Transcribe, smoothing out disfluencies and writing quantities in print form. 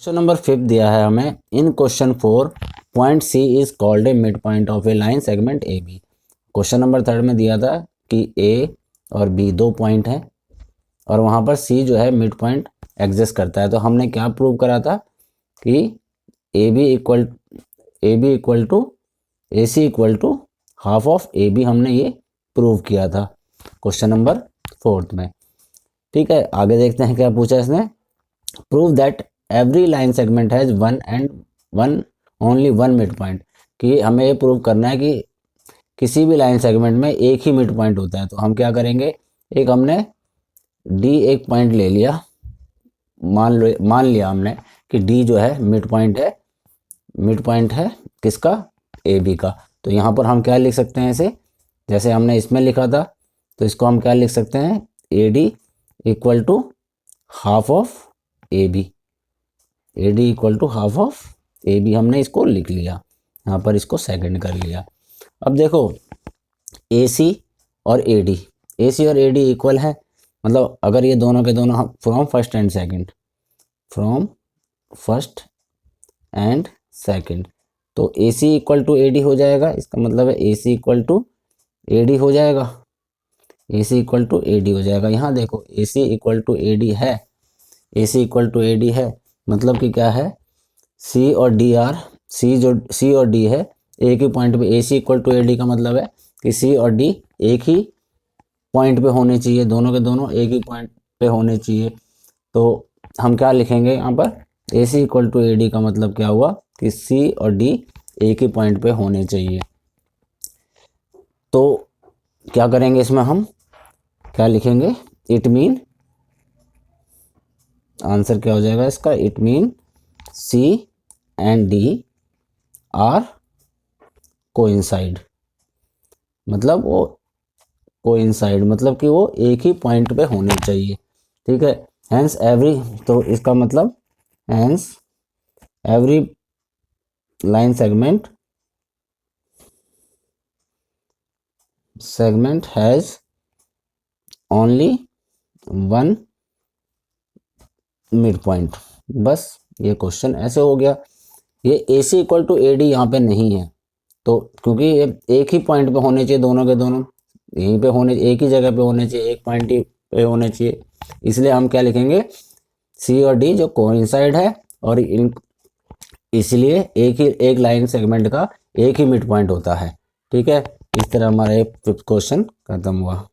Question number 5 दिया है हमें। In question 4 point C is called a mid point of a line segment A B. Question number 3 में दिया था कि ए और बी दो पॉइंट हैं और वहाँ पर सी जो है मिड पॉइंट एग्जिस्ट करता है। तो हमने क्या प्रूव करा था कि A B equal to A C equal to half of A B, हमने ये प्रूव किया था क्वेश्चन नंबर 4 में। ठीक है, आगे देखते हैं क्या पूछा इसने। Prove that every line segment has only one mid point, कि हमें ये प्रूव करना है कि किसी भी लाइन सेगमेंट में एक ही मिड पॉइंट होता है। तो हम क्या करेंगे, एक हमने डी एक पॉइंट ले लिया, मान लिया हमने कि डी जो है मिड पॉइंट है किसका, ए बी का। तो यहाँ पर हम क्या लिख सकते हैं इसे, जैसे हमने इसमें लिखा था तो इसको हम क्या लिख सकते हैं, A D equal to half of A B, A D equal to half of A B, हमने इसको लिख लिया, यहाँ पर इसको सेकंड कर लिया। अब देखो ए सी और ए डी इक्वल है, मतलब अगर ये दोनों के दोनों फ्रॉम फर्स्ट एंड सेकंड, तो ए C equal to A D हो जाएगा। इसका मतलब है ए C equal to A D हो जाएगा, ए C equal to A D हो जाएगा। यहाँ देखो ए C equal to A D है, ए C equal to A D है, मतलब कि क्या है, सी और डी सी और डी है एक ही पॉइंट पे। ए C equal to A D का मतलब है कि सी और डी एक ही पॉइंट पे होने चाहिए, दोनों के दोनों एक ही पॉइंट पे होने चाहिए। तो हम क्या लिखेंगे यहाँ पर, ए C equal to A D का मतलब क्या हुआ कि सी और डी एक ही पॉइंट पे होने चाहिए। तो क्या करेंगे इसमें, हम क्या लिखेंगे, इट मीन, आंसर क्या हो जाएगा इसका, it mean C and D are coincide, मतलब वो कोइंसाइड मतलब कि वो एक ही पॉइंट पे होने चाहिए। ठीक है, हेंस एवरी, तो इसका मतलब hence every line segment has only one mid point. बस ये क्वेश्चन ऐसे हो गया। ये ए C equal to A D यहाँ पे नहीं है, तो क्योंकि ये एक ही पॉइंट पे होने चाहिए, दोनों के दोनों यहीं पे होने, एक ही जगह पे होने चाहिए, एक पॉइंट ही पे होने चाहिए, इसलिए हम क्या लिखेंगे, सी और डी जो कोइंसाइड है, और इसलिए एक लाइन सेगमेंट का एक ही मिड पॉइंट होता है। ठीक है, इस तरह हमारा ये 5th क्वेश्चन खत्म हुआ।